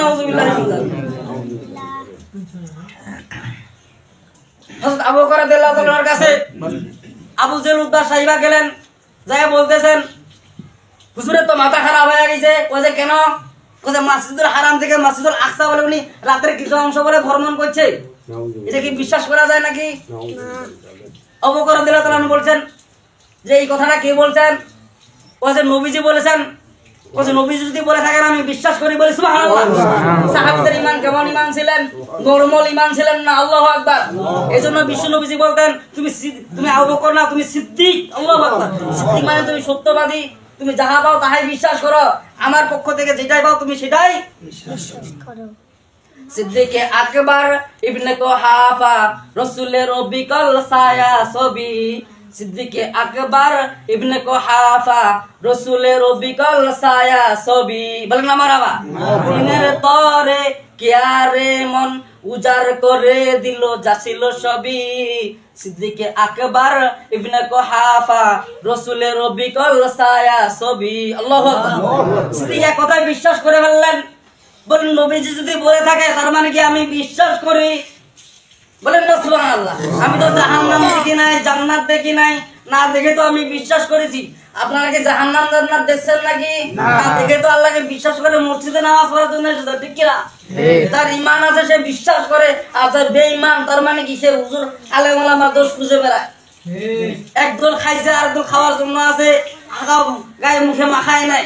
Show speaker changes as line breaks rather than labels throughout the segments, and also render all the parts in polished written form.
নাউযুবিল্লাহ হযরত আবু বকর রাদিয়াল্লাহু তাআলার কাছে আবু জেল উদ্বা সাহিবা গেলেন, যায় বলতেছেন হুজুরের তো মাথা খারাপ হয়ে গেছে। কইছে কেন? কইছে মসজিদুল হারাম থেকে মসজিদুল আকসা বলে উনি রাতের কিছু অংশ বলে ভ্রমণ করছে, এটা কি বিশ্বাস করা যায় নাকি? আবু বকর রাদিয়াল্লাহু তাআলা বলছেন যে এই কথাটা কে বলছেন? কইছে নবীজি বলেছেন। কইছে নবীজি যদি বলে থাকেন আমি বিশ্বাস করি, বলি সুবহানাল্লাহ। সাহাবীদের ঈমান কেমন ঈমান ছিলেন? নরমাল ঈমান ছিলেন না? আল্লাহু আকবার। এজন্য বিশ্ব নবীজি বলতেন তুমি আবু বকর না, তুমি সিদ্দিক। আল্লাহু আকবার। সিদ্দিক মানে তুমি সত্যবাদী, তুমি যাহা পাও তাহাই বিশ্বাস করো, আমার পক্ষ থেকে যেটাই পাও তুমি সেটাই বিশ্বাস করো। সিদ্দিকে আকবর ইবনে কুহাফা রাসূলের বিকল ছায়া ছবি, সিদ্দিকে আকবর ইবনে কুহাফা রাসূলের বিকল ছায়া ছবি। বলেন না মারহাবা। দিনের তরে কিয়ারে মন উজাড় করে দিল যাছিল সবই, সিদ্দিকে আকবর ইবনে কুহাফা রাসূলের বিকল ছায়া ছবি। আল্লাহু আকবার। সিদ্দিক কথায় বিশ্বাস করে ফেললেন। বলেন নবীজি যদি বলে থাকে তার মানে কি আমি বিশ্বাস করি? বলেন না সুবহানাল্লাহ। আমি তো জাহান্নাম দেখি নাই, জান্নাত দেখি নাই, না দেখে তো আমি বিশ্বাস করেছি। আপনারা কি জাহান্নাম জান্নাত দেখছেন নাকি? না দেখে তো আল্লাহকে বিশ্বাস করে মসজিদে নামাজ পড়ার জন্য এসেছে, ঠিক কি না? তার ঈমান আছে, সে বিশ্বাস করে। আর যার বেঈমান তার মানে কি সে হুজুর আলেম ওলামার দোষ খুঁজে বেড়ায়। একদল খাইছে আর একদল খাওয়ার জন্য আছে, আগাও গায়ে মুখে মাখায় নাই।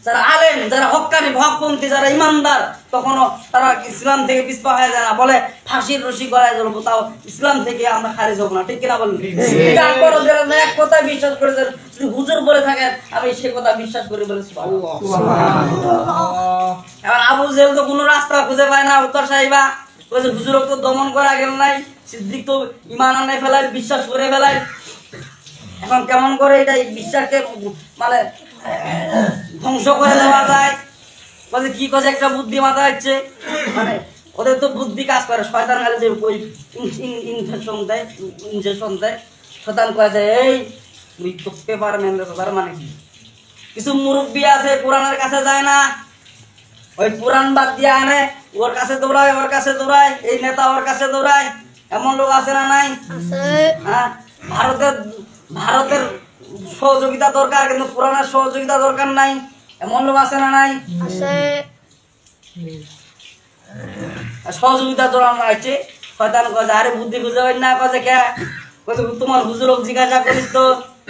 যারা আলেম, যারা হক্কানি হকপন্থী, যারা ইমানদার, তখনও তারা ইসলাম থেকে পিছপা হয়ে যায় না, বলে ফাঁসির রশি গলায় জ্বলবো, তাও ইসলাম থেকে আমরা খারিজ হবো না, ঠিক কিনা বলেন? এক কথা বিশ্বাস করেছেন, যদি হুজুর বলে থাকেন আমি সে কথা বিশ্বাস করি বলে। এখন আবু জেহেল তো কোনো রাস্তা খুঁজে পায় না, উত্তর সাহিবা বলছে হুজুর তো দমন করা গেল নাই, সিদ্দিক তো ইমান আনে ফেলায়, বিশ্বাস করে ফেলায়। এখন কেমন করে এটা বিশ্বাসকে মানে ধ্বংস করে দেওয়া যায়? বলে কি কাজে একটা বুদ্ধি মাথায় আসছে, মানে ওদের তো বুদ্ধি কাজ করে। শয়তান গালে যে ওই ইনজেকশন দেয়, শয়তান কয়ে যায় এই তুই তোকে পারবেন। তার মানে কি? কিছু মুরব্বী আছে কোরআনের কাছে যায় না, ওই কোরআন বাদ দিয়ে আনে, ওর কাছে দৌড়ায়, ওর কাছে দৌড়ায়, এই নেতা ওর কাছে দৌড়ায়। এমন লোক আছে না নাই? হ্যাঁ, ভারতের সহযোগিতা দরকার কিন্তু কোরআনের সহযোগিতা দরকার নাই, এমন লোক আছে না নাই? সহযোগিতা দরকার আছে। শয়তান কয় আরে বুদ্ধি খুঁজে পাই না, কয় কে তোমার হুজুরক জিজ্ঞাসা করিস তো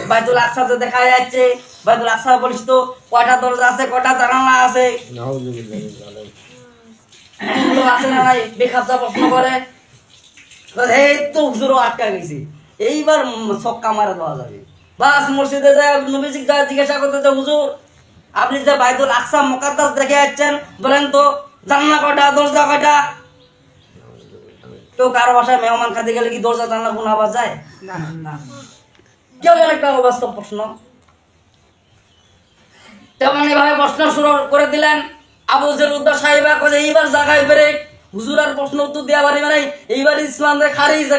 বাইতুল আকসা যে দেখা যাচ্ছে, বাইতুল আকসা বলিস তো কয়টা দরজা আছে, কয়টা জানালা আছে, আছে না নাই? বেখাপ্তা প্রশ্ন করে, এই তো হুজুরও আটকা গেছি, এইবার ছক্কা মারা দেওয়া যাবে। বাস মসজিদে নবীজি জিজ্ঞাসা করতে হুজুর আপনি যে বাইতুল আকসা মুকাদ্দাস দেখে যাচ্ছেন, বলেন তো জানলা কয়টা, দরজা কয়টা? কেউ কারো বাসায় মেহমান খাতে গেলে কি দরজা জানলা কোন আওয়াজ যায়? কেমন একটা অবাস্তব প্রশ্ন। তেমন এভাবে প্রশ্ন শুরু করে দিলেন। আবু জেহেল উদ্বা সাহিবা কয়ে এইবার জায়গায় বেড়ে হুজুর আর প্রশ্ন উত্তর দেওয়া পারি মানে এইবার ইসলাম খারিজ,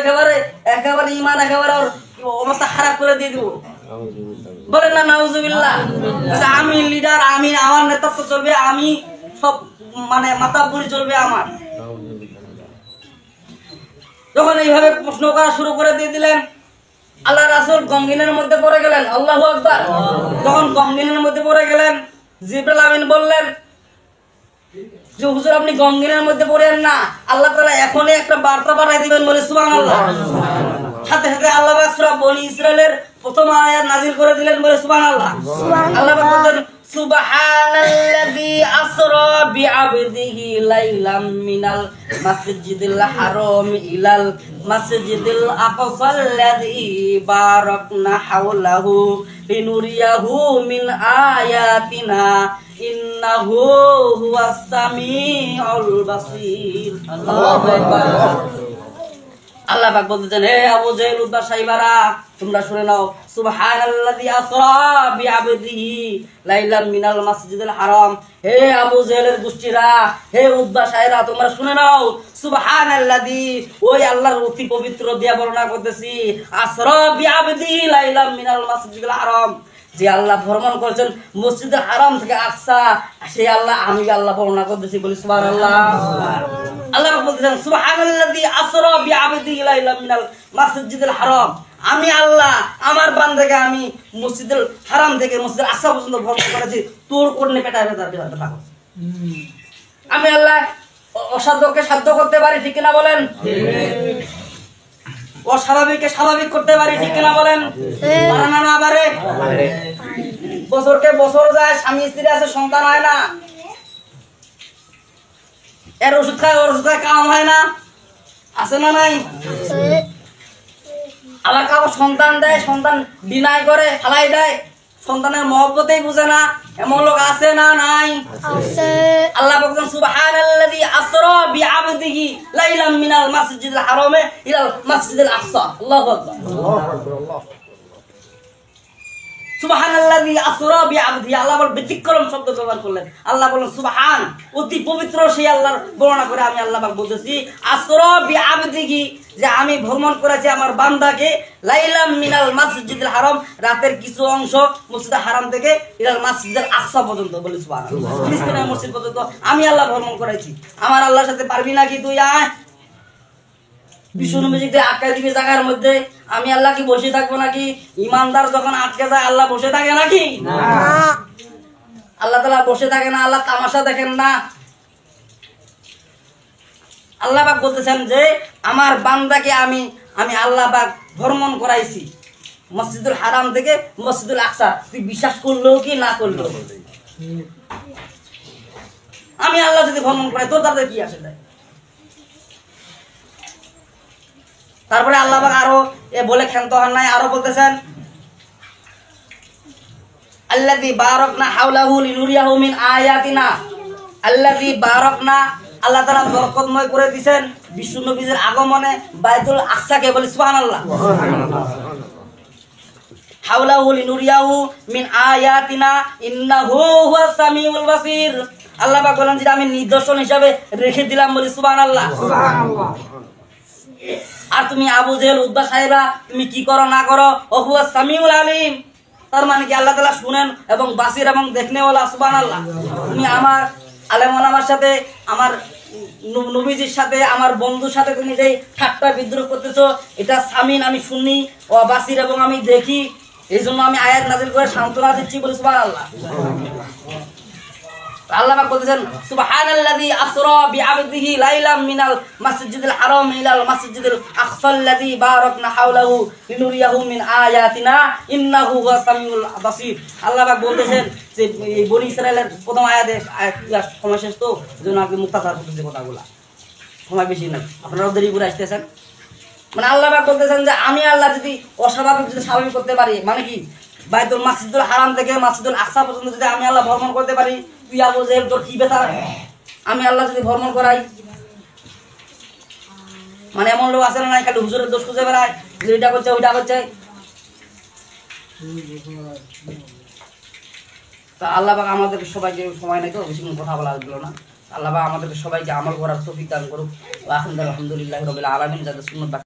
একেবারে ইমান একেবারে অবস্থা খারাপ করে দিয়ে দিব। বলেন না নাউজুবিল্লাহ। আমি লিডার, আমি আমার নেতৃত্ব চলবে, আমি সব মানে মাতাব্বরি চলবে আমার। যখন এইভাবে প্রশ্ন করা শুরু করে দিয়ে দিলেন, আল্লাহ রাসূল গমগিনের মধ্যে পড়ে গেলেন। আল্লাহু আকবার। যখন গমগিনের মধ্যে পড়ে গেলেন, জিবরাইল আমিন বললেন যে হুজুর আপনি গমগিনের মধ্যে পড়েন না, আল্লাহ তাআলা এখনই একটা বার্তা পাঠিয়ে দিবেন, বলে সুবহানাল্লাহ। সাথে সাথে আল্লাহ পাক সূরা বনী ইসরাইলের প্রথম আয়াত নাযিল করে দিলেন, বলে সুবহানাল্লাহ। আল্লাহ পাক বলেন সুবহানাল্লাযী আসরা বিআবদিহি লাইলাম মিনাল মাসজিদিল হারাম ইলাল মাসজিদিল আকসাল্লাযী বারাকনা হাওলাহু লিনুরিয়াহু মিন আয়াতিনা ইন্নাহু হুয়াস সামিউল বাসীর। আল্লাহু আকবার। আল্লাহ পাক বলতেছেন, হে আবু জেহেল উদ্বা সাহিবারা তোমরা শুনে নাও, সুবহানাল্লাযী আসরা বিআবদিহি লাইলাম মিনাল মাসজিদিল হারাম। হে আবু জেহেলের গোষ্ঠীরা, হে উদ্বা সাহিরা তোমরা শুনে নাও, সুবহানাল্লাযী ওই আল্লাহর অতি পবিত্র দিয়া বর্ণনা করতেছি, আসরা বিআবদিহি লাইলাম মিনাল মাসজিদিল হারাম, যে আল্লাহ ভ্রমণ করেছেন মসজিদুল হারাম থেকে আকসা, সেই আল্লাহ আমি আল্লাহ বর্ণনা করতেছি, বলি সুবহানাল্লাহ। আল্লাহ বলতেছেন সুবহানাল্লাযী আসরা বিআবদিহি লাইলাম মিনাল মাসজিদুল হারাম, আমি আল্লাহ আমার বান্দাকে আমি মসজিদুল হারাম থেকে মসজিদুল আকসা পর্যন্ত ভ্রমণ করেছি, তোর কোনে পেটায় ব্যথা। আমি আল্লাহ অসাধ্যকে সাধ্য করতে পারি, ঠিক কিনা বলেন? অস্বাভাবিককে স্বাভাবিক করতে পারি, ঠিক কিনা বলেন? পারে না? না পারে? বছরকে বছর যায়, স্বামী স্ত্রী আছে, সন্তান হয় না, এর ওষুধ খায় ওর ওষুধ খায়, কাম হয় না, আছে না নাই? আল্লাহ কাউকে সন্তান দেয়, সন্তান ডিনাই করে হালাই দেয়, সন্তানের মহব্বতেই বুঝে না, এমন লোক আছে না নাই? আল্লাহ বলছেন সুবহানাল্লাযী আসরা বিআবদিহি লাইলাম মিনাল মাসজিদিল হারামে ইলাল মাসজিদিল আকসা। আল্লাহু আকবার। সুবহানাল্লাযী আসরা বিআবদিহি, আল্লাহ বল ব্যতিক্রম শব্দ ব্যবহার করলেন। আল্লাহ বলেন সুবহান, অতি পবিত্র সেই আল্লাহর বর্ণনা করে আমি আল্লাহ পাক বলতেছি আসরা বিআবদিহি, যে আমি ভ্রমণ করেছি আমার বান্দাকে লাইলাম মিনাল মাসজিদুল হারাম, রাতের কিছু অংশ মসজিদুল হারাম থেকে ইলাল মাসজিদুল আকসা পর্যন্ত, বলি সুবহানাল্লাহ, ফিলিস্তিনের মসজিদ পর্যন্ত আমি আল্লাহ ভ্রমণ করেছি। আমার আল্লাহর সাথে পারবি নাকি তুই? আয় বিষ্ণু নবীকে আটকে দিবে জায়গার মধ্যে, আমি আল্লাহ কি বসে থাকবো নাকি? ইমানদার যখন আটকে যায় আল্লাহ বসে থাকে নাকি? আল্লাহ তাআলা বসে থাকে না, আল্লাহ তামাশা দেখেন না। আল্লাহ পাক বলতেছেন যে আমার বান্দাকে আমি আল্লাহ পাক ভ্রমণ করাইছি মসজিদুল হারাম থেকে মসজিদুল আকসা, তুই বিশ্বাস করলো কি না করলো? আমি আল্লাহ যদি ভ্রমণ করাই, তোর তাদের কি আসে যায়? তারপরে আল্লাহ পাক আরো বলে ক্ষান্ত হন নাই, আরো বলতেছেন আল্লাযী বারাকনা হাওলাহু লিনুরিয়াহু মিন আয়াতিনা, আল্লাযী বারাকনা, আল্লাহ তাআলা বরকতময় করে দিবেন বিষ্ণু নবীর আগমনে বাইতুল আকসাকে, বলি সুবহানাল্লাহ। হাওলাহু লিনুরিয়াহু মিন আয়াতিনা ইন্নাহু হুয়াস সামিউল বাসীর, আল্লাহ পাক বলেন যে আমি নিদর্শন হিসাবে রেখে দিলাম, বলি সুবহানাল্লাহ। আর তুমি আবু জেহেল উদ্বা সাহেবা তুমি কি করো না করো, ওহুয়া সামিউল আলিম, তার মানে কি আল্লাহ তাআলা শুনেন এবং বাসির এবং দেখনেওয়ালা, সুবহানাল্লাহ। তুমি আমার আলেম ওলামার সাথে, আমার নবীজির সাথে, আমার বন্ধুর সাথে তুমি যে ঠাট্টা বিদ্রোহ করতেছো, এটা সামিন, আমি শুনি, ও বাসির এবং আমি দেখি, এই জন্য আমি আয়াত নাযিল করে সান্ত্বনা দিচ্ছি, বলি সুবহানাল্লাহ। আল্লাহ পাক বলতেছেন সুবহানাল্লাযী আসরা বিআবদিহি লাইলাম মিনাল মাসজিদিল হারাম ইলাল মাসজিদিল আকসাল্লাযী বারাকনা হাওলাহু লিনুরিয়াহু মিন আয়াতিনা ইন্নাহু হুয়াস সামিউল বাসীর। আল্লাহ পাক বলতেছেন যে এই বনি ইসরাইলের প্রথম আয়াতে সময় শেষ, তো এজন্য আপনি মুক্তাসার করতেছে কথাগুলা, সময় বেশি নাই, আপনারা দেরি করে আসতেছেন। মানে আল্লাহ পাক বলতেছেন যে আমি আল্লাহ যদি অস্বাভাবিক যদি স্বাভাবিক করতে পারি, মানে কি বাইতুল মাসজিদুল হারাম থেকে মসজিদুল আকসা পর্যন্ত যদি আমি আল্লাহ ভ্রমণ করতে পারি, তুই আবু জেহেল তোর কি ব্যথা? আমি আল্লাহ যদি ভ্রমণ করাই, মানে এমন লোক আছে না নাই খালি হুজুরের দোষ খুঁজে বেড়ায়, যে এটা করছে ওইটা করছে। তা আল্লাহ পাক আমাদেরকে সবাইকে, সময় নাই তো বেশি কথা বলা গেল না, আল্লাহ পাক আমাদেরকে সবাইকে আমল করার তৌফিক দান করুক। আলহামদুলিল্লাহি রাব্বিল আলামিন। যাদের সুন্নাত